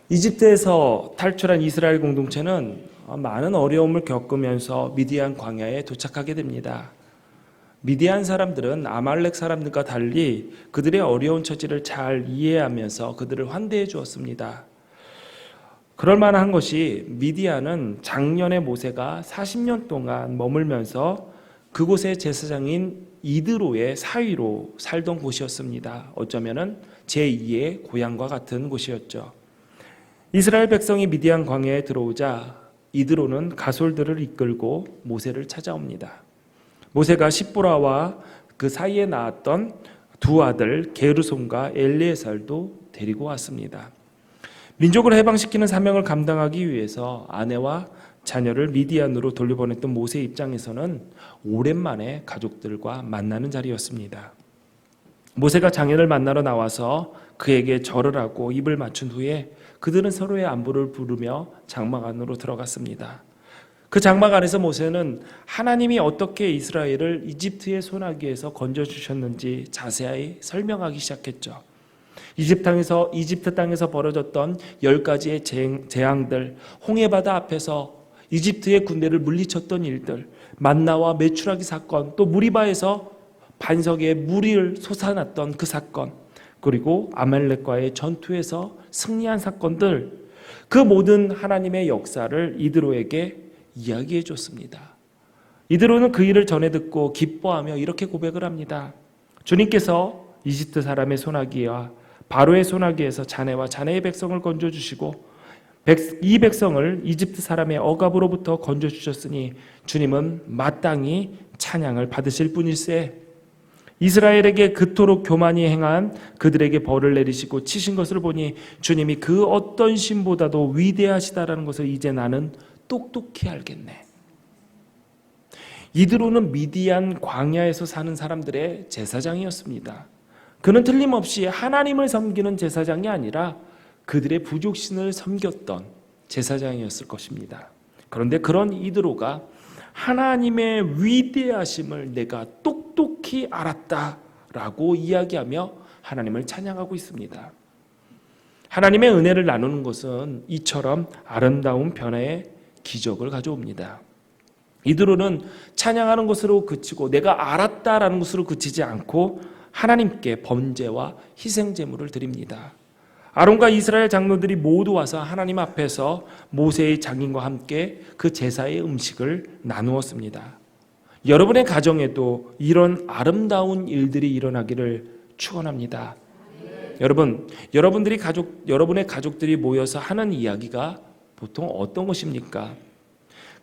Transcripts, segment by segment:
이집트에서 탈출한 이스라엘 공동체는 많은 어려움을 겪으면서 미디안 광야에 도착하게 됩니다. 미디안 사람들은 아말렉 사람들과 달리 그들의 어려운 처지를 잘 이해하면서 그들을 환대해 주었습니다. 그럴 만한 것이 미디안은 작년에 모세가 40년 동안 머물면서 그곳의 제사장인 이드로의 사위로 살던 곳이었습니다. 어쩌면은 제2의 고향과 같은 곳이었죠. 이스라엘 백성이 미디안 광야에 들어오자 이드로는 가솔들을 이끌고 모세를 찾아옵니다. 모세가 십보라와 그 사이에 낳았던 두 아들 게르솜과 엘리에살도 데리고 왔습니다. 민족을 해방시키는 사명을 감당하기 위해서 아내와 자녀를 미디안으로 돌려보냈던 모세 입장에서는 오랜만에 가족들과 만나는 자리였습니다. 모세가 장인을 만나러 나와서 그에게 절을 하고 입을 맞춘 후에 그들은 서로의 안부를 부르며 장막 안으로 들어갔습니다. 그 장막 안에서 모세는 하나님이 어떻게 이스라엘을 이집트의 소나기에서 건져주셨는지 자세히 설명하기 시작했죠. 이집트 땅에서 벌어졌던 10가지의 재앙들, 홍해바다 앞에서 이집트의 군대를 물리쳤던 일들, 만나와 메추라기 사건, 또 무리바에서 반석에 물을 솟아났던 그 사건, 그리고 아말렉과의 전투에서 승리한 사건들, 그 모든 하나님의 역사를 이드로에게 이야기해 줬습니다. 이드로는 그 일을 전해 듣고 기뻐하며 이렇게 고백을 합니다. 주님께서 이집트 사람의 소나기와 바로의 소나기에서 자네와 자네의 백성을 건져주시고 이 백성을 이집트 사람의 억압으로부터 건져주셨으니 주님은 마땅히 찬양을 받으실 분일세. 이스라엘에게 그토록 교만히 행한 그들에게 벌을 내리시고 치신 것을 보니 주님이 그 어떤 신보다도 위대하시다라는 것을 이제 나는 똑똑히 알겠네. 이드로는 미디안 광야에서 사는 사람들의 제사장이었습니다. 그는 틀림없이 하나님을 섬기는 제사장이 아니라 그들의 부족신을 섬겼던 제사장이었을 것입니다. 그런데 그런 이드로가 하나님의 위대하심을 내가 똑똑히 알았다라고 이야기하며 하나님을 찬양하고 있습니다. 하나님의 은혜를 나누는 것은 이처럼 아름다운 변화의 기적을 가져옵니다. 이드로는 찬양하는 것으로 그치고 내가 알았다라는 것으로 그치지 않고 하나님께 번제와 희생 제물을 드립니다. 아론과 이스라엘 장로들이 모두 와서 하나님 앞에서 모세의 장인과 함께 그 제사의 음식을 나누었습니다. 여러분의 가정에도 이런 아름다운 일들이 일어나기를 축원합니다. 여러분의 가족들이 모여서 하는 이야기가 보통 어떤 것입니까?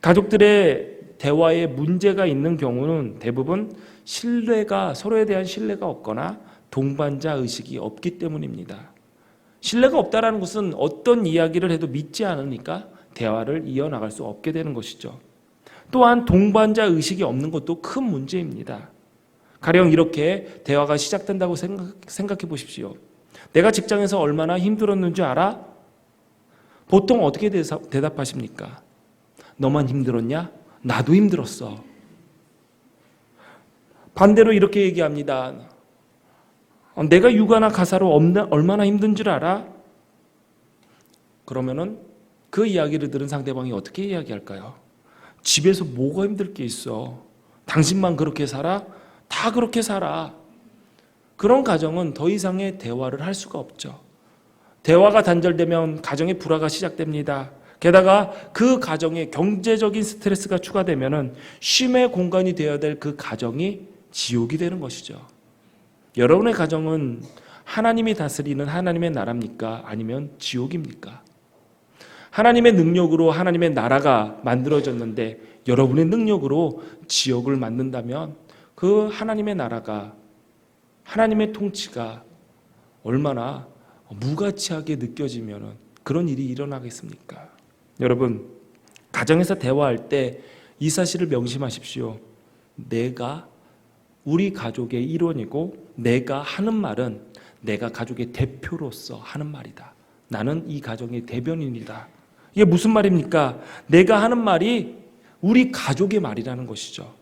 가족들의 대화에 문제가 있는 경우는 대부분 서로에 대한 신뢰가 없거나 동반자 의식이 없기 때문입니다. 신뢰가 없다라는 것은 어떤 이야기를 해도 믿지 않으니까 대화를 이어나갈 수 없게 되는 것이죠. 또한 동반자 의식이 없는 것도 큰 문제입니다. 가령 이렇게 대화가 시작된다고 생각해 보십시오. 내가 직장에서 얼마나 힘들었는 줄 알아? 보통 어떻게 대답하십니까? 너만 힘들었냐? 나도 힘들었어. 반대로 이렇게 얘기합니다. 내가 육아나 가사로 얼마나 힘든 줄 알아? 그러면은 그 이야기를 들은 상대방이 어떻게 이야기할까요? 집에서 뭐가 힘들 게 있어? 당신만 그렇게 살아? 다 그렇게 살아. 그런 가정은 더 이상의 대화를 할 수가 없죠. 대화가 단절되면 가정의 불화가 시작됩니다. 게다가 그 가정에 경제적인 스트레스가 추가되면은 쉼의 공간이 되어야 될 그 가정이 지옥이 되는 것이죠. 여러분의 가정은 하나님이 다스리는 하나님의 나라입니까? 아니면 지옥입니까? 하나님의 능력으로 하나님의 나라가 만들어졌는데 여러분의 능력으로 지옥을 만든다면 그 하나님의 나라가, 하나님의 통치가 얼마나 무가치하게 느껴지면 그런 일이 일어나겠습니까? 여러분, 가정에서 대화할 때 이 사실을 명심하십시오. 내가 우리 가족의 일원이고 내가 하는 말은 내가 가족의 대표로서 하는 말이다. 나는 이 가정의 대변인이다. 이게 무슨 말입니까? 내가 하는 말이 우리 가족의 말이라는 것이죠.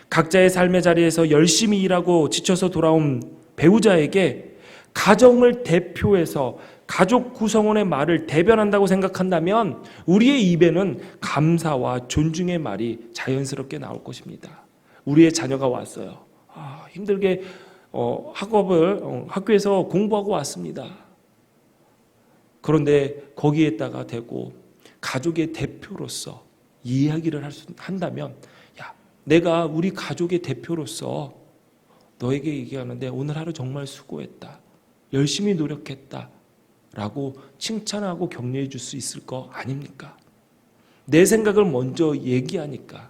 각자의 삶의 자리에서 열심히 일하고 지쳐서 돌아온 배우자에게 가정을 대표해서 가족 구성원의 말을 대변한다고 생각한다면 우리의 입에는 감사와 존중의 말이 자연스럽게 나올 것입니다. 우리의 자녀가 왔어요. 힘들게 학교에서 공부하고 왔습니다. 그런데 거기에다가 대고 가족의 대표로서 이야기를 한다면, 야, 내가 우리 가족의 대표로서 너에게 얘기하는데 오늘 하루 정말 수고했다, 열심히 노력했다 라고 칭찬하고 격려해 줄 수 있을 거 아닙니까? 내 생각을 먼저 얘기하니까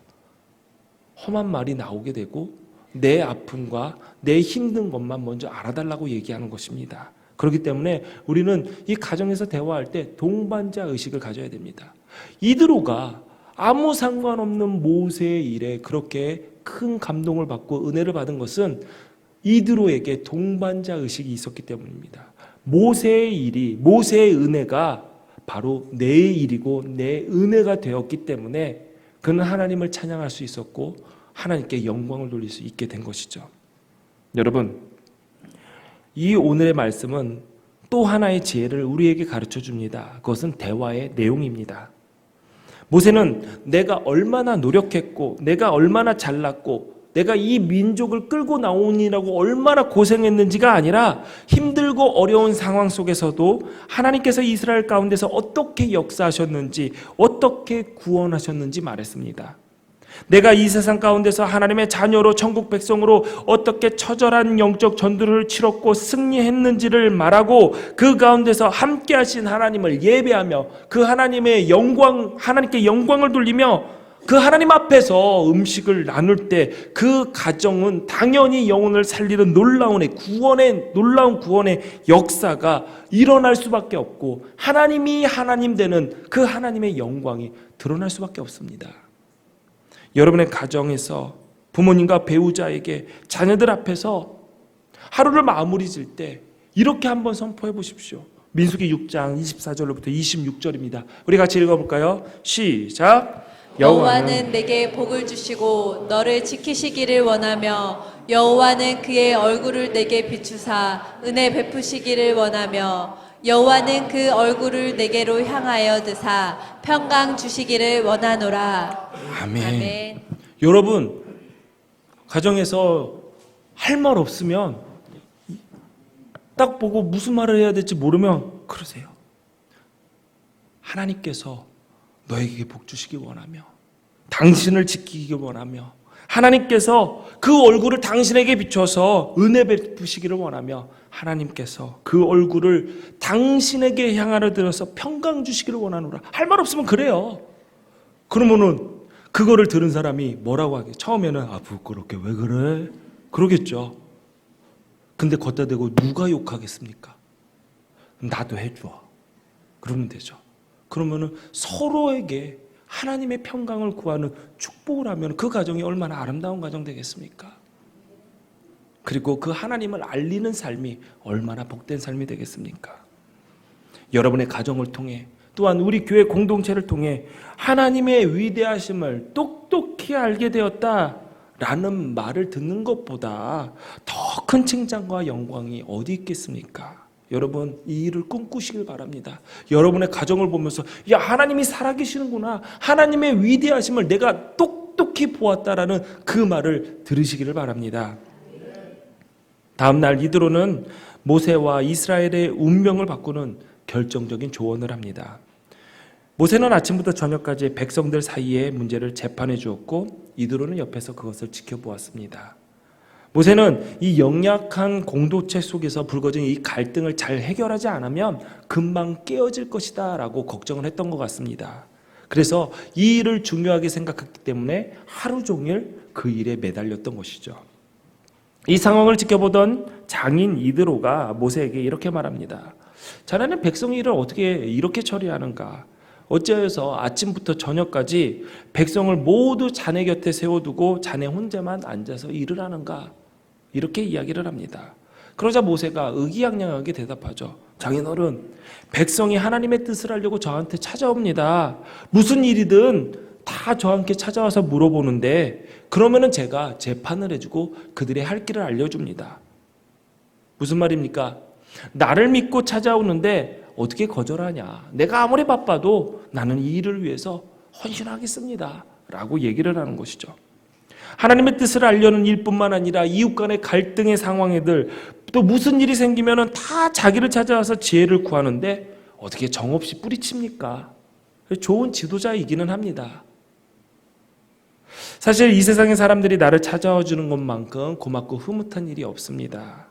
험한 말이 나오게 되고 내 아픔과 내 힘든 것만 먼저 알아달라고 얘기하는 것입니다. 그렇기 때문에 우리는 이 가정에서 대화할 때 동반자 의식을 가져야 됩니다. 이드로가 아무 상관없는 모세의 일에 그렇게 큰 감동을 받고 은혜를 받은 것은 이드로에게 동반자 의식이 있었기 때문입니다. 모세의 일이, 모세의 은혜가 바로 내 일이고 내 은혜가 되었기 때문에 그는 하나님을 찬양할 수 있었고 하나님께 영광을 돌릴 수 있게 된 것이죠. 여러분, 이 오늘의 말씀은 또 하나의 지혜를 우리에게 가르쳐 줍니다. 그것은 대화의 내용입니다. 모세는 내가 얼마나 노력했고 내가 얼마나 잘났고 내가 이 민족을 끌고 나오니라고 얼마나 고생했는지가 아니라 힘들고 어려운 상황 속에서도 하나님께서 이스라엘 가운데서 어떻게 역사하셨는지, 어떻게 구원하셨는지 말했습니다. 내가 이 세상 가운데서 하나님의 자녀로 천국 백성으로 어떻게 처절한 영적 전투를 치렀고 승리했는지를 말하고 그 가운데서 함께 하신 하나님을 예배하며 그 하나님의 영광, 하나님께 영광을 돌리며 그 하나님 앞에서 음식을 나눌 때 그 가정은 당연히 영혼을 살리는 놀라운 구원의 역사가 일어날 수밖에 없고 하나님이 하나님 되는 그 하나님의 영광이 드러날 수밖에 없습니다. 여러분의 가정에서 부모님과 배우자에게 자녀들 앞에서 하루를 마무리 질 때 이렇게 한번 선포해 보십시오. 민수기 6장 24절로부터 26절입니다. 우리 같이 읽어볼까요? 시작. 여호와는 내게 복을 주시고 너를 지키시기를 원하며 여호와는 그의 얼굴을 내게 비추사 은혜 베푸시기를 원하며 여호와는 그 얼굴을 내게로 향하여 드사 평강 주시기를 원하노라. 아멘. 아멘. 여러분, 가정에서 할 말 없으면 딱 보고 무슨 말을 해야 될지 모르면 그러세요. 하나님께서 너에게 복 주시기 원하며 당신을 지키기 원하며 하나님께서 그 얼굴을 당신에게 비춰서 은혜 베푸시기를 원하며 하나님께서 그 얼굴을 당신에게 향하여 들어서 평강 주시기를 원하노라. 할 말 없으면 그래요. 그러면은 그거를 들은 사람이 뭐라고 하겠어요? 처음에는 부끄럽게 왜 그래? 그러겠죠. 근데 걷다 대고 누가 욕하겠습니까? 나도 해줘. 그러면 되죠. 그러면은 서로에게 하나님의 평강을 구하는 축복을 하면 그 가정이 얼마나 아름다운 가정 되겠습니까? 그리고 그 하나님을 알리는 삶이 얼마나 복된 삶이 되겠습니까? 여러분의 가정을 통해 또한 우리 교회 공동체를 통해 하나님의 위대하심을 똑똑히 알게 되었다라는 말을 듣는 것보다 더 큰 칭찬과 영광이 어디 있겠습니까? 여러분, 이 일을 꿈꾸시길 바랍니다. 여러분의 가정을 보면서 야, 하나님이 살아계시는구나, 하나님의 위대하심을 내가 똑똑히 보았다라는 그 말을 들으시기를 바랍니다. 다음 날 이드로는 모세와 이스라엘의 운명을 바꾸는 결정적인 조언을 합니다. 모세는 아침부터 저녁까지 백성들 사이의 문제를 재판해 주었고 이드로는 옆에서 그것을 지켜보았습니다. 모세는 이 연약한 공동체 속에서 불거진 이 갈등을 잘 해결하지 않으면 금방 깨어질 것이다 라고 걱정을 했던 것 같습니다. 그래서 이 일을 중요하게 생각했기 때문에 하루 종일 그 일에 매달렸던 것이죠. 이 상황을 지켜보던 장인 이드로가 모세에게 이렇게 말합니다. 자네는 백성 일을 어떻게 이렇게 처리하는가? 어찌하여서 아침부터 저녁까지 백성을 모두 자네 곁에 세워두고 자네 혼자만 앉아서 일을 하는가? 이렇게 이야기를 합니다. 그러자 모세가 의기양양하게 대답하죠. 장인어른, 백성이 하나님의 뜻을 알려고 저한테 찾아옵니다. 무슨 일이든 다 저한테 찾아와서 물어보는데 그러면은 제가 재판을 해주고 그들의 할 길을 알려줍니다. 무슨 말입니까? 나를 믿고 찾아오는데 어떻게 거절하냐? 내가 아무리 바빠도 나는 이 일을 위해서 헌신하겠습니다 라고 얘기를 하는 것이죠. 하나님의 뜻을 알려는 일뿐만 아니라 이웃 간의 갈등의 상황에들 또 무슨 일이 생기면 다 자기를 찾아와서 지혜를 구하는데 어떻게 정없이 뿌리칩니까? 좋은 지도자이기는 합니다. 사실 이 세상의 사람들이 나를 찾아와 주는 것만큼 고맙고 흐뭇한 일이 없습니다.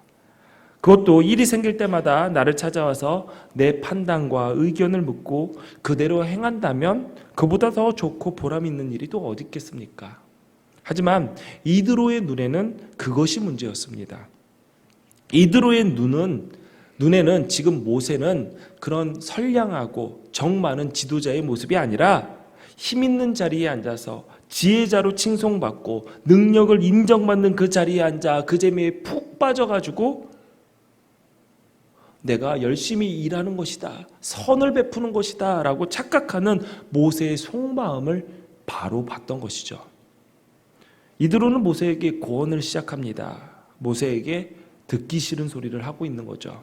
그것도 일이 생길 때마다 나를 찾아와서 내 판단과 의견을 묻고 그대로 행한다면 그보다 더 좋고 보람 있는 일이 또 어디 있겠습니까? 하지만 이드로의 눈에는 그것이 문제였습니다. 이드로의 눈에는 지금 모세는 그런 선량하고 정 많은 지도자의 모습이 아니라 힘 있는 자리에 앉아서 지혜자로 칭송받고 능력을 인정받는 그 자리에 앉아 그 재미에 푹 빠져가지고 내가 열심히 일하는 것이다, 선을 베푸는 것이다 라고 착각하는 모세의 속마음을 바로 봤던 것이죠. 이드로는 모세에게 고언을 시작합니다. 모세에게 듣기 싫은 소리를 하고 있는 거죠.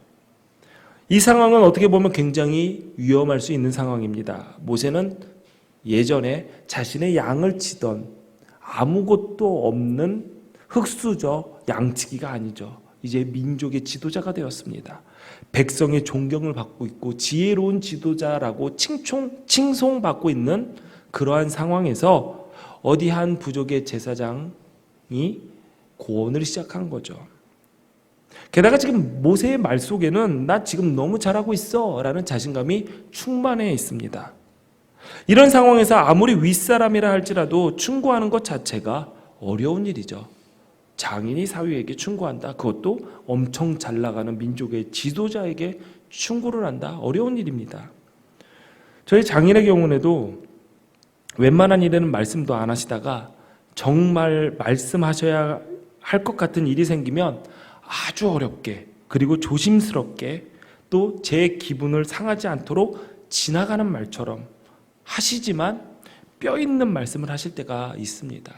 이 상황은 어떻게 보면 굉장히 위험할 수 있는 상황입니다. 모세는 예전에 자신의 양을 치던 아무것도 없는 흑수저 양치기가 아니죠. 이제 민족의 지도자가 되었습니다. 백성의 존경을 받고 있고 지혜로운 지도자라고 칭송받고 있는 그러한 상황에서 어디 한 부족의 제사장이 고언을 시작한 거죠. 게다가 지금 모세의 말 속에는 나 지금 너무 잘하고 있어 라는 자신감이 충만해 있습니다. 이런 상황에서 아무리 윗사람이라 할지라도 충고하는 것 자체가 어려운 일이죠. 장인이 사위에게 충고한다. 그것도 엄청 잘 나가는 민족의 지도자에게 충고를 한다. 어려운 일입니다. 저희 장인의 경우에도 웬만한 일에는 말씀도 안 하시다가 정말 말씀하셔야 할 것 같은 일이 생기면 아주 어렵게 그리고 조심스럽게 또 제 기분을 상하지 않도록 지나가는 말처럼 하시지만 뼈 있는 말씀을 하실 때가 있습니다.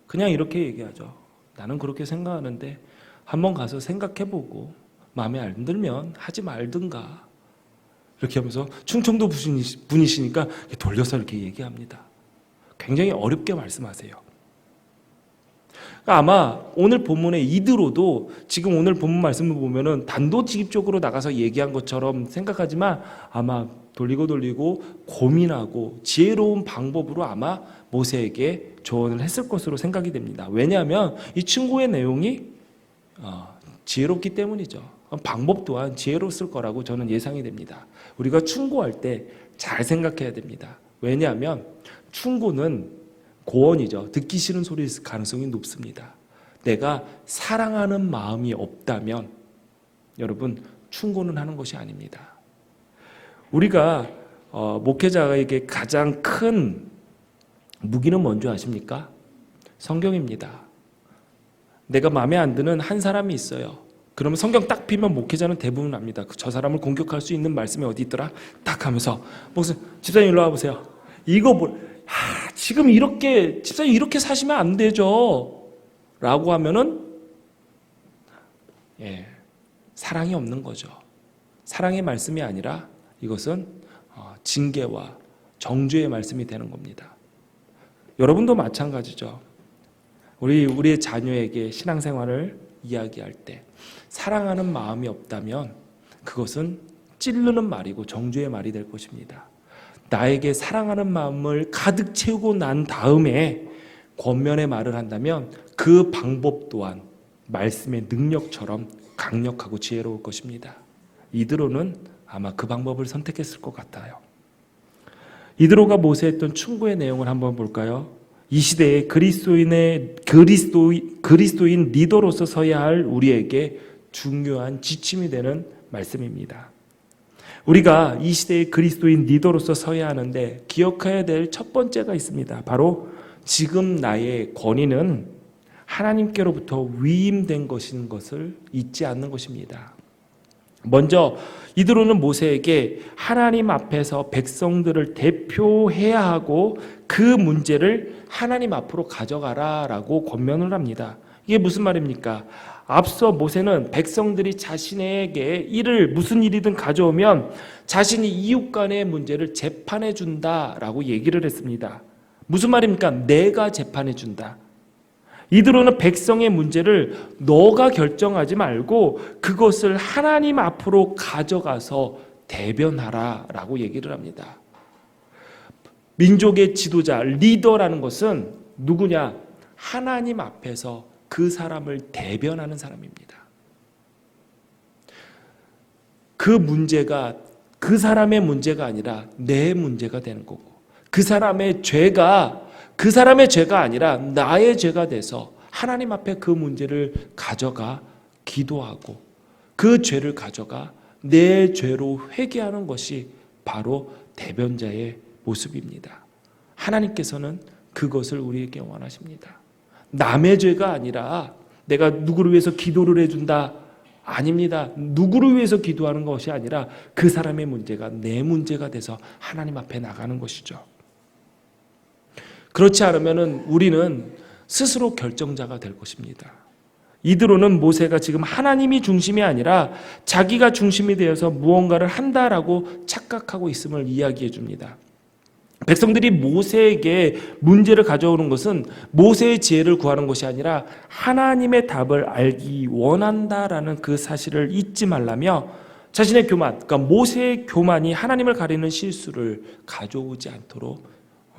그냥 이렇게 얘기하죠. 나는 그렇게 생각하는데 한번 가서 생각해보고 마음에 안 들면 하지 말든가. 이렇게 하면서 충청도 분이시니까 돌려서 이렇게 얘기합니다. 굉장히 어렵게 말씀하세요. 아마 오늘 본문의 이드로도 지금 오늘 본문 말씀을 보면은 단도직입적으로 나가서 얘기한 것처럼 생각하지만 아마 돌리고 고민하고 지혜로운 방법으로 아마 모세에게 조언을 했을 것으로 생각이 됩니다. 왜냐하면 이 충고의 내용이 지혜롭기 때문이죠. 방법 또한 지혜로웠을 거라고 저는 예상이 됩니다. 우리가 충고할 때 잘 생각해야 됩니다. 왜냐하면 충고는 고언이죠. 듣기 싫은 소리일 가능성이 높습니다. 내가 사랑하는 마음이 없다면 여러분 충고는 하는 것이 아닙니다. 우리가 목회자에게 가장 큰 무기는 뭔지 아십니까? 성경입니다. 내가 마음에 안 드는 한 사람이 있어요. 그러면 성경 딱 피면 목회자는 대부분 압니다. 저 사람을 공격할 수 있는 말씀이 어디 있더라? 딱 하면서 목사님, 집사님 일로 와보세요. 이거 지금 이렇게 집사님 이렇게 사시면 안 되죠. 라고 하면은 사랑이 없는 거죠. 사랑의 말씀이 아니라 이것은 징계와 정죄의 말씀이 되는 겁니다. 여러분도 마찬가지죠. 우리의 자녀에게 신앙생활을 이야기할 때 사랑하는 마음이 없다면 그것은 찌르는 말이고 정죄의 말이 될 것입니다. 나에게 사랑하는 마음을 가득 채우고 난 다음에 권면의 말을 한다면 그 방법 또한 말씀의 능력처럼 강력하고 지혜로울 것입니다. 이드로는 아마 그 방법을 선택했을 것 같아요. 이드로가 모세했던 충고의 내용을 한번 볼까요? 이 시대에 그리스도인 리더로서 서야 할 우리에게 중요한 지침이 되는 말씀입니다. 우리가 이 시대의 그리스도인 리더로서 서야 하는데 기억해야 될 첫 번째가 있습니다. 바로 지금 나의 권위는 하나님께로부터 위임된 것인 것을 잊지 않는 것입니다. 먼저 이드로는 모세에게 하나님 앞에서 백성들을 대표해야 하고 그 문제를 하나님 앞으로 가져가라라고 권면을 합니다. 이게 무슨 말입니까? 앞서 모세는 백성들이 자신에게 무슨 일이든 가져오면 자신이 이웃 간의 문제를 재판해 준다라고 얘기를 했습니다. 무슨 말입니까? 내가 재판해 준다. 이들은 백성의 문제를 너가 결정하지 말고 그것을 하나님 앞으로 가져가서 대변하라라고 얘기를 합니다. 민족의 지도자, 리더라는 것은 누구냐? 하나님 앞에서 그 사람을 대변하는 사람입니다. 그 문제가 그 사람의 문제가 아니라 내 문제가 되는 거고, 그 사람의 죄가 아니라 나의 죄가 돼서 하나님 앞에 그 문제를 가져가 기도하고 그 죄를 가져가 내 죄로 회개하는 것이 바로 대변자의 모습입니다. 하나님께서는 그것을 우리에게 원하십니다. 남의 죄가 아니라 내가 누구를 위해서 기도를 해준다. 아닙니다. 누구를 위해서 기도하는 것이 아니라 그 사람의 문제가 내 문제가 돼서 하나님 앞에 나가는 것이죠. 그렇지 않으면 우리는 스스로 결정자가 될 것입니다. 이드로는 모세가 지금 하나님이 중심이 아니라 자기가 중심이 되어서 무언가를 한다라고 착각하고 있음을 이야기해 줍니다. 백성들이 모세에게 문제를 가져오는 것은 모세의 지혜를 구하는 것이 아니라 하나님의 답을 알기 원한다라는 그 사실을 잊지 말라며 자신의 교만, 그러니까 모세의 교만이 하나님을 가리는 실수를 가져오지 않도록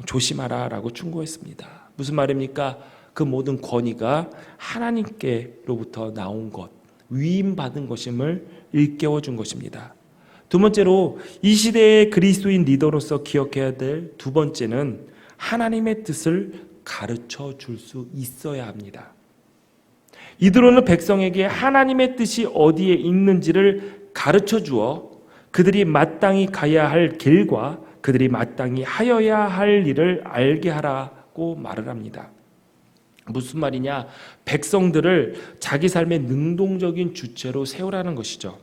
조심하라라고 충고했습니다. 무슨 말입니까? 그 모든 권위가 하나님께로부터 나온 것, 위임받은 것임을 일깨워 준 것입니다. 두 번째로 이 시대의 그리스도인 리더로서 기억해야 될 두 번째는 하나님의 뜻을 가르쳐 줄 수 있어야 합니다. 이드로는 백성에게 하나님의 뜻이 어디에 있는지를 가르쳐 주어 그들이 마땅히 가야 할 길과 그들이 마땅히 하여야 할 일을 알게 하라고 말을 합니다. 무슨 말이냐? 백성들을 자기 삶의 능동적인 주체로 세우라는 것이죠.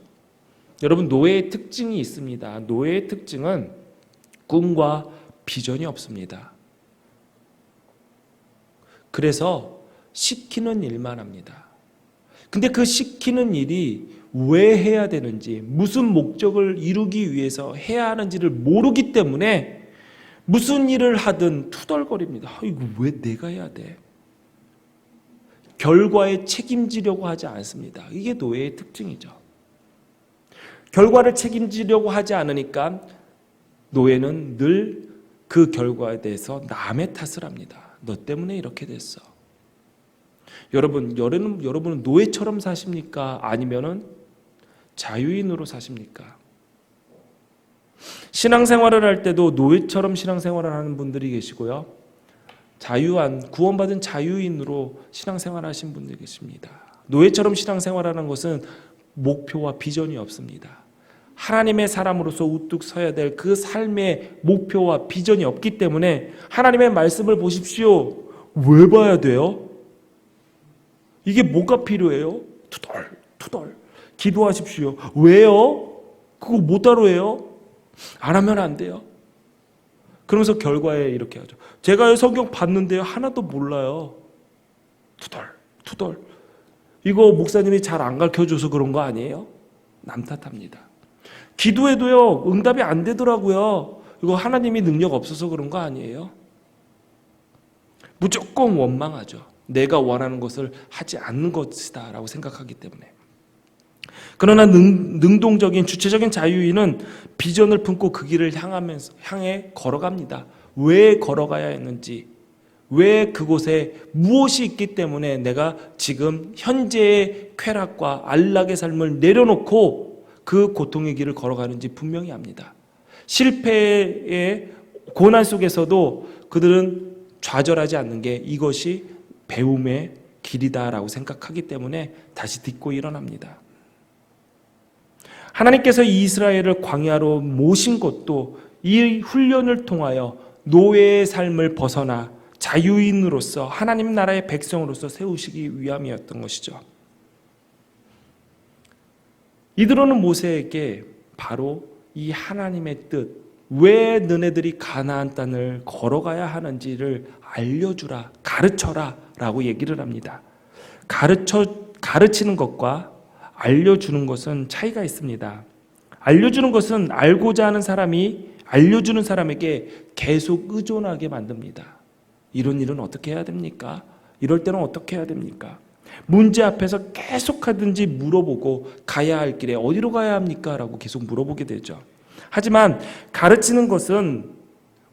여러분, 노예의 특징이 있습니다. 노예의 특징은 꿈과 비전이 없습니다. 그래서 시키는 일만 합니다. 근데 그 시키는 일이 왜 해야 되는지, 무슨 목적을 이루기 위해서 해야 하는지를 모르기 때문에 무슨 일을 하든 투덜거립니다. 이거 왜 내가 해야 돼? 결과에 책임지려고 하지 않습니다. 이게 노예의 특징이죠. 결과를 책임지려고 하지 않으니까 노예는 늘 그 결과에 대해서 남의 탓을 합니다. 너 때문에 이렇게 됐어. 여러분은 노예처럼 사십니까? 아니면은 자유인으로 사십니까? 신앙생활을 할 때도 노예처럼 신앙생활을 하는 분들이 계시고요. 구원받은 자유인으로 신앙생활을 하신 분들이 계십니다. 노예처럼 신앙생활하는 것은 목표와 비전이 없습니다. 하나님의 사람으로서 우뚝 서야 될 그 삶의 목표와 비전이 없기 때문에 하나님의 말씀을 보십시오. 왜 봐야 돼요? 이게 뭐가 필요해요? 투덜 기도하십시오. 왜요? 그거 뭐따로 해요? 안 하면 안 돼요. 그러면서 결과에 이렇게 하죠. 제가 성경 봤는데요, 하나도 몰라요. 투덜. 이거 목사님이 잘 안 가르쳐줘서 그런 거 아니에요? 남 탓합니다. 기도해도요, 응답이 안 되더라고요. 이거 하나님이 능력 없어서 그런 거 아니에요? 무조건 원망하죠. 내가 원하는 것을 하지 않는 것이다 라고 생각하기 때문에. 그러나 능동적인 주체적인 자유인은 비전을 품고 그 길을 향해 걸어갑니다. 왜 걸어가야 했는지, 왜 그곳에 무엇이 있기 때문에 내가 지금 현재의 쾌락과 안락의 삶을 내려놓고 그 고통의 길을 걸어가는지 분명히 압니다. 실패의 고난 속에서도 그들은 좌절하지 않는 게 이것이 배움의 길이다라고 생각하기 때문에 다시 딛고 일어납니다. 하나님께서 이스라엘을 광야로 모신 것도 이 훈련을 통하여 노예의 삶을 벗어나 자유인으로서 하나님 나라의 백성으로서 세우시기 위함이었던 것이죠. 이드로는 모세에게 바로 이 하나님의 뜻, 왜 너네들이 가나안 땅을 걸어가야 하는지를 알려주라, 가르쳐라 라고 얘기를 합니다. 가르치는 것과 알려주는 것은 차이가 있습니다. 알려주는 것은 알고자 하는 사람이 알려주는 사람에게 계속 의존하게 만듭니다. 이런 일은 어떻게 해야 됩니까? 이럴 때는 어떻게 해야 됩니까? 문제 앞에서 계속 하든지 물어보고 가야 할 길에 어디로 가야 합니까? 라고 계속 물어보게 되죠. 하지만 가르치는 것은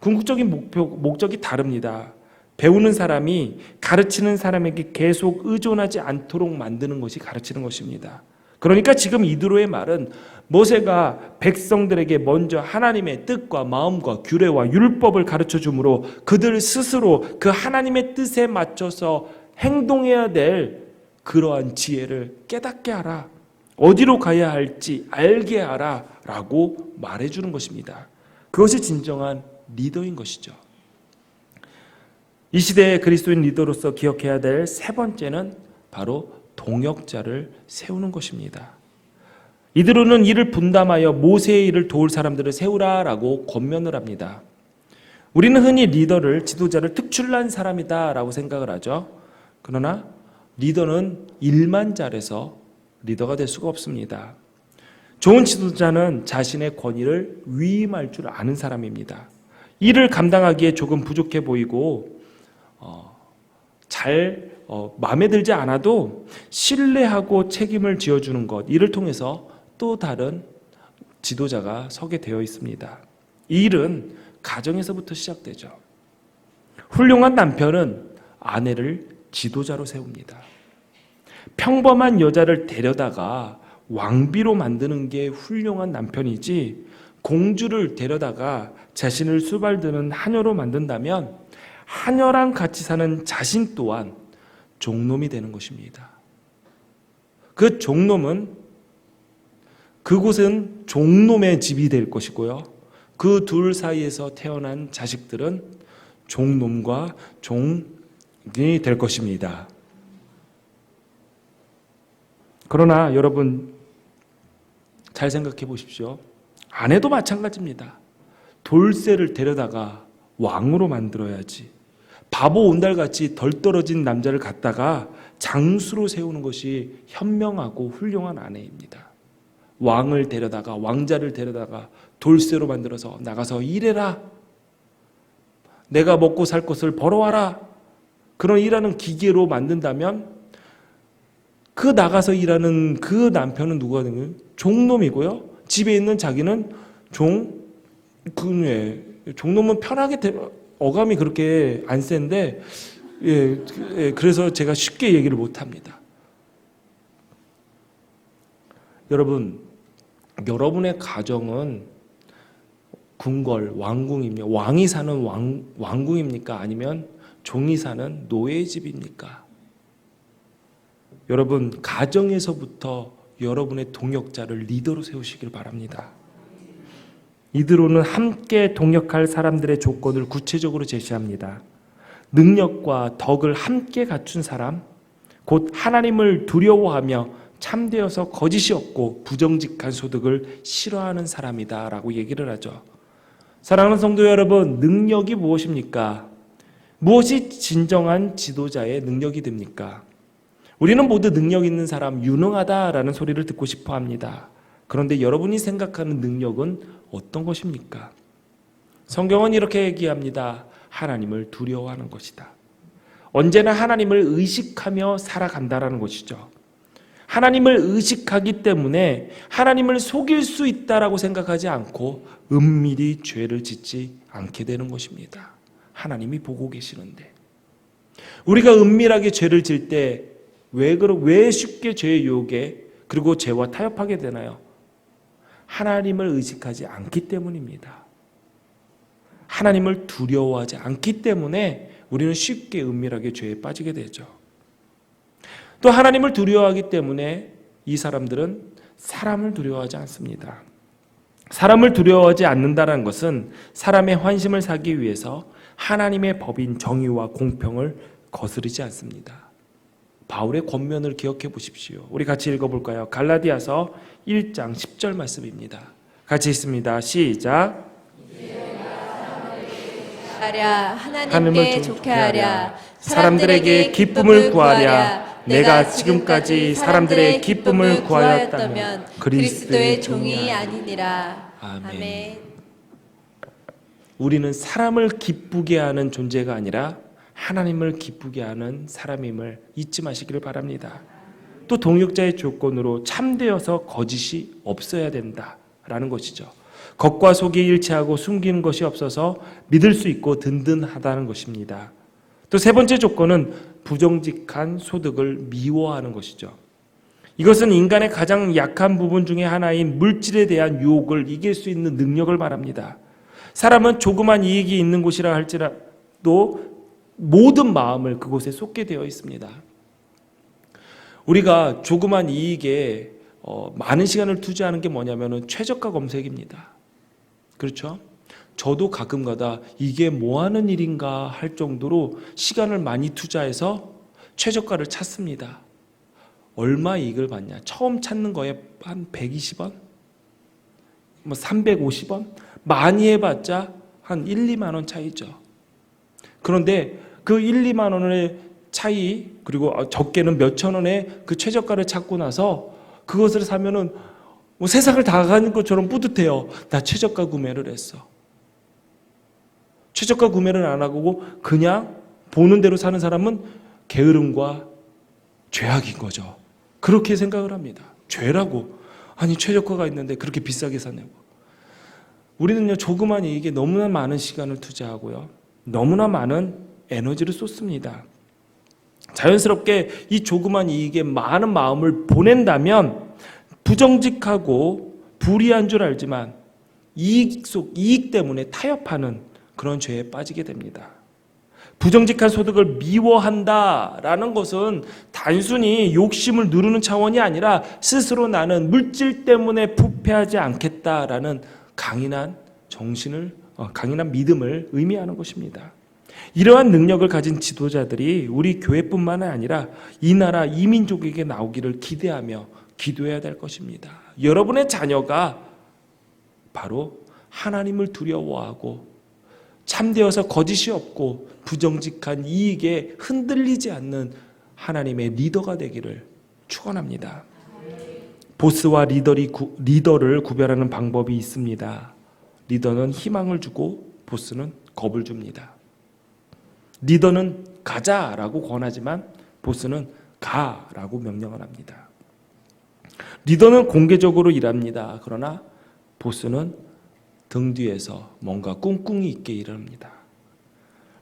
궁극적인 목적이 다릅니다. 배우는 사람이 가르치는 사람에게 계속 의존하지 않도록 만드는 것이 가르치는 것입니다. 그러니까 지금 이드로의 말은 모세가 백성들에게 먼저 하나님의 뜻과 마음과 규례와 율법을 가르쳐 주므로 그들 스스로 그 하나님의 뜻에 맞춰서 행동해야 될 그러한 지혜를 깨닫게 하라. 어디로 가야 할지 알게 하라 라고 말해주는 것입니다. 그것이 진정한 리더인 것이죠. 이 시대의 그리스도인 리더로서 기억해야 될 세 번째는 바로 동역자를 세우는 것입니다. 이드로는 이를 분담하여 모세의 일을 도울 사람들을 세우라라고 권면을 합니다. 우리는 흔히 리더를, 지도자를 특출난 사람이다라고 생각을 하죠. 그러나 리더는 일만 잘해서 리더가 될 수가 없습니다. 좋은 지도자는 자신의 권위를 위임할 줄 아는 사람입니다. 일을 감당하기에 조금 부족해 보이고 마음에 들지 않아도 신뢰하고 책임을 지어주는 것, 이를 통해서 또 다른 지도자가 서게 되어 있습니다. 이 일은 가정에서부터 시작되죠. 훌륭한 남편은 아내를 지도자로 세웁니다. 평범한 여자를 데려다가 왕비로 만드는 게 훌륭한 남편이지, 공주를 데려다가 자신을 수발드는 하녀로 만든다면 하녀랑 같이 사는 자신 또한 종놈이 되는 것입니다. 그 종놈은, 그곳은 종놈의 집이 될 것이고요. 그 둘 사이에서 태어난 자식들은 종놈과 종이 될 것입니다. 그러나 여러분 잘 생각해 보십시오. 아내도 마찬가지입니다. 돌쇠를 데려다가 왕으로 만들어야지, 바보 온달같이 덜 떨어진 남자를 갖다가 장수로 세우는 것이 현명하고 훌륭한 아내입니다. 왕을 데려다가, 왕자를 데려다가 돌쇠로 만들어서 나가서 일해라, 내가 먹고 살 것을 벌어와라, 그런 일하는 기계로 만든다면 그 나가서 일하는 그 남편은 누가 되는 거예요? 종놈이고요. 집에 있는 자기는 종놈은 편하게 어감이 그렇게 안 센데, 그래서 제가 쉽게 얘기를 못합니다. 여러분의 가정은 궁궐, 왕궁입니까? 왕이 사는 왕궁입니까? 아니면 종이 사는 노예의 집입니까? 여러분, 가정에서부터 여러분의 동역자를 리더로 세우시길 바랍니다. 이드로는 함께 동역할 사람들의 조건을 구체적으로 제시합니다. 능력과 덕을 함께 갖춘 사람, 곧 하나님을 두려워하며 참되어서 거짓이 없고 부정직한 소득을 싫어하는 사람이다 라고 얘기를 하죠. 사랑하는 성도 여러분, 능력이 무엇입니까? 무엇이 진정한 지도자의 능력이 됩니까? 우리는 모두 능력 있는 사람, 유능하다라는 소리를 듣고 싶어 합니다. 그런데 여러분이 생각하는 능력은 어떤 것입니까? 성경은 이렇게 얘기합니다. 하나님을 두려워하는 것이다. 언제나 하나님을 의식하며 살아간다라는 것이죠. 하나님을 의식하기 때문에 하나님을 속일 수 있다라고 생각하지 않고 은밀히 죄를 짓지 않게 되는 것입니다. 하나님이 보고 계시는데. 우리가 은밀하게 죄를 질 때 왜 쉽게 죄의 유혹에, 그리고 죄와 타협하게 되나요? 하나님을 의식하지 않기 때문입니다. 하나님을 두려워하지 않기 때문에 우리는 쉽게 은밀하게 죄에 빠지게 되죠. 또 하나님을 두려워하기 때문에 이 사람들은 사람을 두려워하지 않습니다. 사람을 두려워하지 않는다는 것은 사람의 환심을 사기 위해서 하나님의 법인 정의와 공평을 거스르지 않습니다. 바울의 권면을 기억해 보십시오. 우리 같이 읽어볼까요? 갈라디아서 1장 10절 말씀입니다. 같이 읽습니다. 시작. 하나님께 좋게 하랴, 사람들에게 기쁨을 구하랴, 내가 지금까지 사람들의 기쁨을 구하였다면 그리스도의 종이 아니니라. 아멘. 우리는 사람을 기쁘게 하는 존재가 아니라 하나님을 기쁘게 하는 사람임을 잊지 마시기를 바랍니다. 또 동역자의 조건으로 참되어서 거짓이 없어야 된다라는 것이죠. 겉과 속이 일치하고 숨기는 것이 없어서 믿을 수 있고 든든하다는 것입니다. 또 세 번째 조건은 부정직한 소득을 미워하는 것이죠. 이것은 인간의 가장 약한 부분 중에 하나인 물질에 대한 유혹을 이길 수 있는 능력을 말합니다. 사람은 조그만 이익이 있는 곳이라 할지라도 모든 마음을 그곳에 쏟게 되어 있습니다. 우리가 조그만 이익에 많은 시간을 투자하는 게 뭐냐면은 최저가 검색입니다. 그렇죠? 저도 가끔가다 이게 뭐 하는 일인가 할 정도로 시간을 많이 투자해서 최저가를 찾습니다. 얼마 이익을 받냐? 처음 찾는 거에 한 120원? 뭐 350원? 많이 해봤자 한 1, 2만 원 차이죠. 그런데 그 1, 2만 원의 차이, 그리고 적게는 몇천 원의 그 최저가를 찾고 나서 그것을 사면은 뭐 세상을 다 가는 것처럼 뿌듯해요. 나 최저가 구매를 했어. 최저가 구매를 안 하고 그냥 보는 대로 사는 사람은 게으름과 죄악인 거죠. 그렇게 생각을 합니다. 죄라고. 아니 최저가가 있는데 그렇게 비싸게 사냐고. 우리는요 조그만 이익에 너무나 많은 시간을 투자하고요. 너무나 많은 에너지를 쏟습니다. 자연스럽게 이 조그만 이익에 많은 마음을 보낸다면 부정직하고 불의한 줄 알지만 이익 때문에 타협하는 그런 죄에 빠지게 됩니다. 부정직한 소득을 미워한다라는 것은 단순히 욕심을 누르는 차원이 아니라 스스로 나는 물질 때문에 부패하지 않겠다라는 강인한 믿음을 의미하는 것입니다. 이러한 능력을 가진 지도자들이 우리 교회뿐만 아니라 이 나라 이 민족에게 나오기를 기대하며 기도해야 될 것입니다. 여러분의 자녀가 바로 하나님을 두려워하고 참되어서 거짓이 없고 부정직한 이익에 흔들리지 않는 하나님의 리더가 되기를 축원합니다. 보스와 리더를 구별하는 방법이 있습니다. 리더는 희망을 주고 보스는 겁을 줍니다. 리더는 가자라고 권하지만 보스는 가라고 명령을 합니다. 리더는 공개적으로 일합니다. 그러나 보스는 등 뒤에서 뭔가 꿍꿍이 있게 일을 합니다.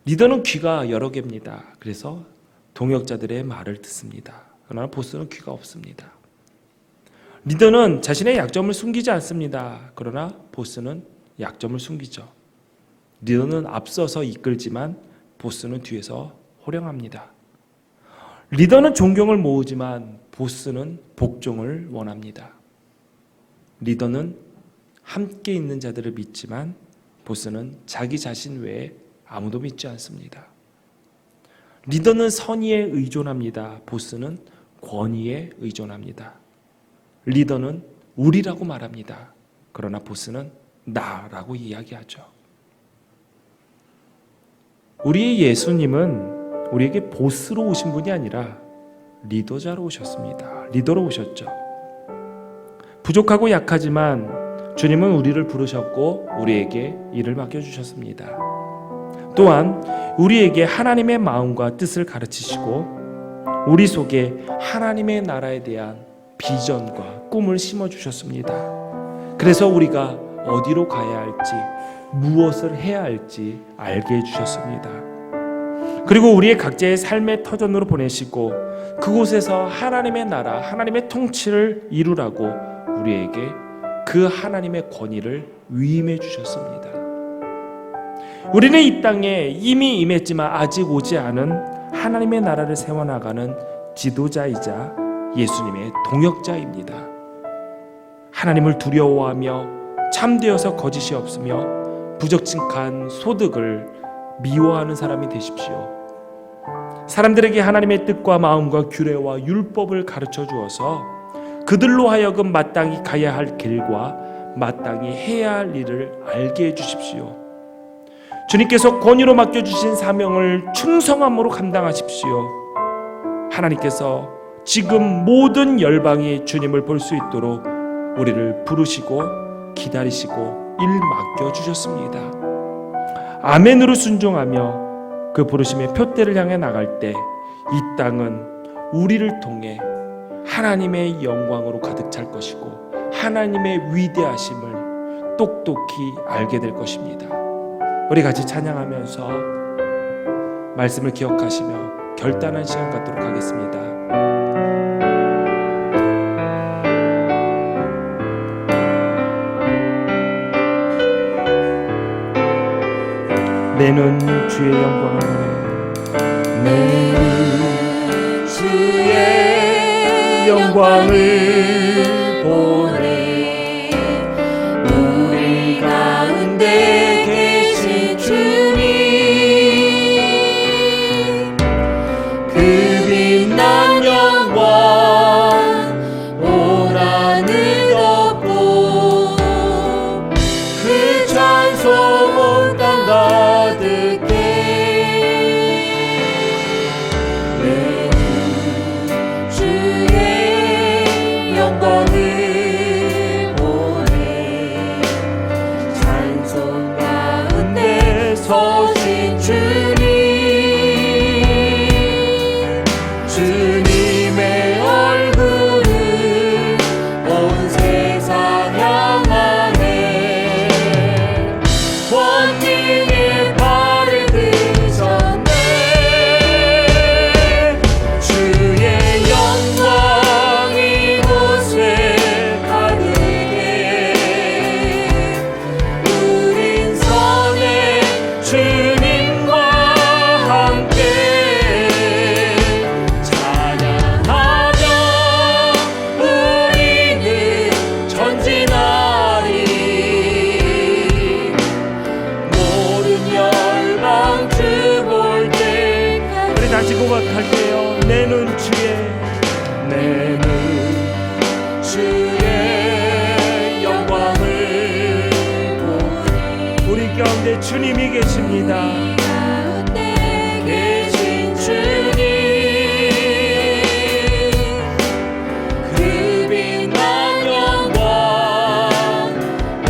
리더는 귀가 여러 개입니다. 그래서 동역자들의 말을 듣습니다. 그러나 보스는 귀가 없습니다. 리더는 자신의 약점을 숨기지 않습니다. 그러나 보스는 약점을 숨기죠. 리더는 앞서서 이끌지만 보스는 뒤에서 호령합니다. 리더는 존경을 모으지만 보스는 복종을 원합니다. 리더는 함께 있는 자들을 믿지만 보스는 자기 자신 외에 아무도 믿지 않습니다. 리더는 선의에 의존합니다. 보스는 권위에 의존합니다. 리더는 우리라고 말합니다. 그러나 보스는 나라고 이야기하죠. 우리의 예수님은 우리에게 보스로 오신 분이 아니라 리더자로 오셨습니다. 리더로 오셨죠. 부족하고 약하지만 주님은 우리를 부르셨고 우리에게 일을 맡겨주셨습니다. 또한 우리에게 하나님의 마음과 뜻을 가르치시고 우리 속에 하나님의 나라에 대한 비전과 꿈을 심어주셨습니다. 그래서 우리가 어디로 가야 할지 무엇을 해야 할지 알게 해주셨습니다. 그리고 우리의 각자의 삶의 터전으로 보내시고 그곳에서 하나님의 나라, 하나님의 통치를 이루라고 우리에게 그 하나님의 권위를 위임해 주셨습니다. 우리는 이 땅에 이미 임했지만 아직 오지 않은 하나님의 나라를 세워나가는 지도자이자 예수님의 동역자입니다. 하나님을 두려워하며 참되어서 거짓이 없으며 부정직한 소득을 미워하는 사람이 되십시오. 사람들에게 하나님의 뜻과 마음과 규례와 율법을 가르쳐 주어서 그들로 하여금 마땅히 가야 할 길과 마땅히 해야 할 일을 알게 해주십시오. 주님께서 권위로 맡겨주신 사명을 충성함으로 감당하십시오. 하나님께서 지금 모든 열방이 주님을 볼 수 있도록 우리를 부르시고 기다리시고 일 맡겨주셨습니다. 아멘으로 순종하며 그 부르심의 표대를 향해 나갈 때 이 땅은 우리를 통해 하나님의 영광으로 가득 찰 것이고 하나님의 위대하심을 똑똑히 알게 될 것입니다. 우리 같이 찬양하면서 말씀을 기억하시며 결단한 시간 갖도록 하겠습니다. 내 눈 주의 영광을 보네. 내 눈 주의 영광을 보네. 우리 가운데 계신 주님, 그 빛난 영광 온 하늘 덮고 그 찬송 온 땅 가득해. 내 주의 영광을 보내. 찬송 가운데 서신 주님, 주님의 얼굴을 온 세상 향하네. 권능의 발을 드셨네. 주의 영광 이곳에 가득해. 우린 선의 주님과 함께 찬양하며 우리는 전진하리. 모든 열방 주 볼 때까지. 우리 다시 고백할게요. 내 눈 주의 영광을 보네. 우리 가운데 주님이 계십니다. 계신 주님, 그 빛난 영광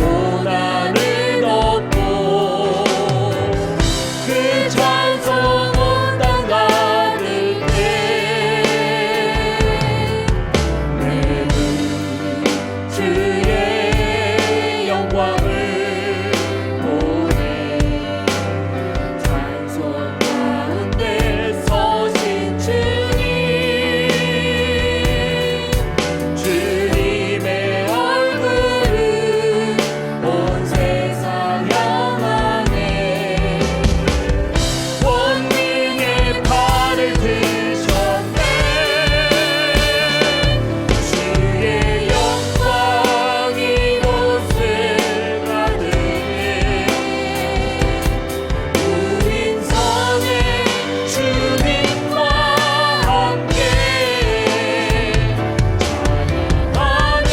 온 하늘 덮고 그 찬송 온 땅 가득해. 내 눈 주의 영광을 보네. 찬송 가운데 서신 주님, 주님의 얼굴을 온 세상 향하네. 권능의 팔을 드셨네. 주의 영광 이곳에 가득해. 우린 선의 주님과 함께 찬양하며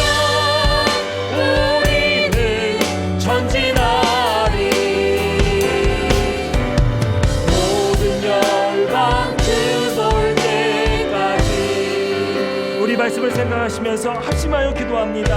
우리는 전진하리. 모든 열방 주 볼 때까지. 우리 말씀을 생각하시면서 합심하여 기도합니다.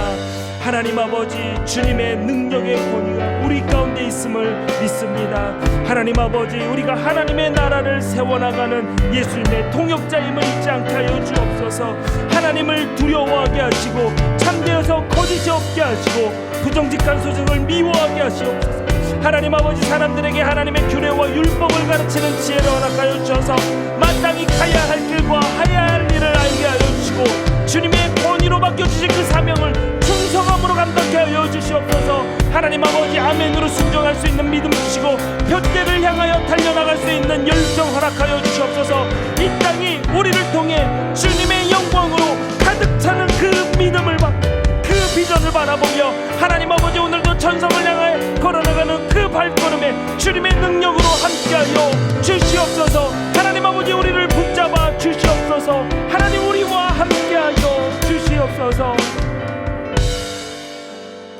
하나님 아버지, 주님의 능력의 권위가 우리 가운데 있음을 믿습니다. 하나님 아버지, 우리가 하나님의 나라를 세워나가는 예수님의 동역자임을 잊지 않게 하여 주옵소서. 하나님을 두려워하게 하시고 참되어서 거짓이 없게 하시고 부정직한 소식을 미워하게 하시옵소서. 하나님 아버지, 사람들에게 하나님의 규례와 율법을 가르치는 지혜를 허락하여 주셔서 마땅히 가야 할 길과 하야 할 일을 알게 하여 주시고 주님의 권위로 맡겨주신 그 사명을 충성함으로 감당케 하여 주시옵소서. 하나님 아버지, 아멘으로 순종할 수 있는 믿음 주시고 표대를 향하여 달려나갈 수 있는 열정 허락하여 주시옵소서. 이 땅이 우리를 통해 주님의 영광으로 가득 차는 그 믿음을 그 비전을 바라보며 하나님 아버지, 오늘도 천성을 향하여 걸어나가는 그 발걸음에 주님의 능력으로 함께하여 주시옵소서. 하나님 아버지, 우리를 붙잡아 주시옵소서. 하나님, 우리와 함께하여 주시옵소서.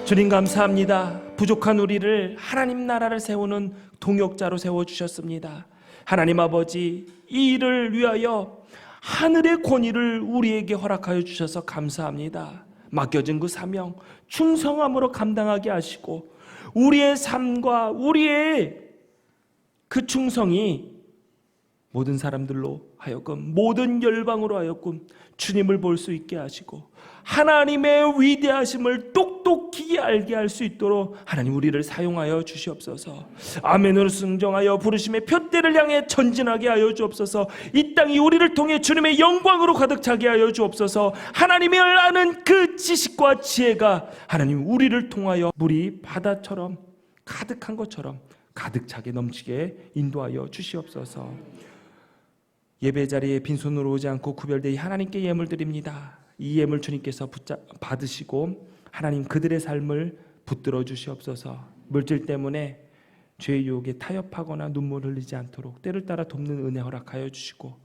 주님 감사합니다. 부족한 우리를 하나님 나라를 세우는 동역자로 세워주셨습니다. 하나님 아버지, 이 일을 위하여 하늘의 권위를 우리에게 허락하여 주셔서 감사합니다. 맡겨진 그 사명 충성함으로 감당하게 하시고 우리의 삶과 우리의 그 충성이 모든 사람들로 하여금 모든 열방으로 하여금 주님을 볼 수 있게 하시고 하나님의 위대하심을 똑똑히 알게 할 수 있도록 하나님 우리를 사용하여 주시옵소서. 아멘으로 승정하여 부르심의 표대를 향해 전진하게 하여 주옵소서. 이 땅이 우리를 통해 주님의 영광으로 가득 차게 하여 주옵소서. 하나님을 아는 그 지식과 지혜가 하나님 우리를 통하여 물이 바다처럼 가득한 것처럼 가득 차게 넘치게 인도하여 주시옵소서. 예배 자리에 빈손으로 오지 않고 구별되이 하나님께 예물 드립니다. 이 예물 주님께서 받으시고 하나님 그들의 삶을 붙들어 주시옵소서. 물질 때문에 죄의 유혹에 타협하거나 눈물 흘리지 않도록 때를 따라 돕는 은혜 허락하여 주시고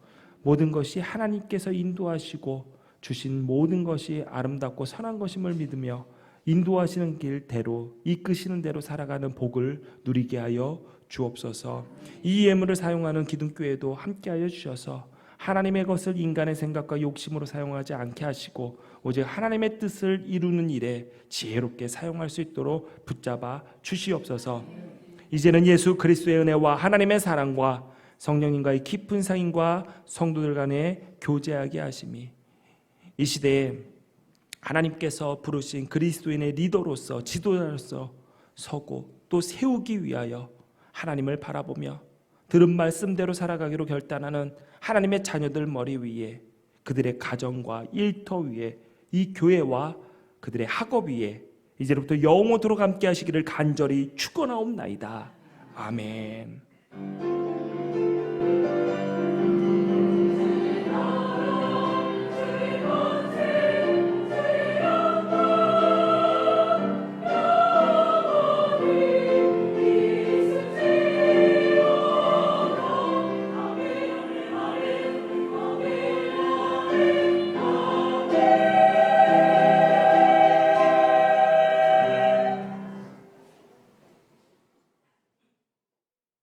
모든 것이 하나님께서 인도하시고 주신 모든 것이 아름답고 선한 것임을 믿으며 인도하시는 길대로 이끄시는 대로 살아가는 복을 누리게 하여 주옵소서. 이 예물을 사용하는 기둥교회도 함께하여 주셔서 하나님의 것을 인간의 생각과 욕심으로 사용하지 않게 하시고 오직 하나님의 뜻을 이루는 일에 지혜롭게 사용할 수 있도록 붙잡아 주시옵소서. 이제는 예수 그리스도의 은혜와 하나님의 사랑과 성령님과의 깊은 사귐과 성도들 간의 교제하게 하심이 이 시대에 하나님께서 부르신 그리스도인의 리더로서 지도자로서 서고 또 세우기 위하여 하나님을 바라보며 들은 말씀대로 살아가기로 결단하는 하나님의 자녀들 머리 위에 그들의 가정과 일터 위에 이 교회와 그들의 학업 위에 이제부터 영원토록 함께 하시기를 간절히 축원하옵나이다. 아멘.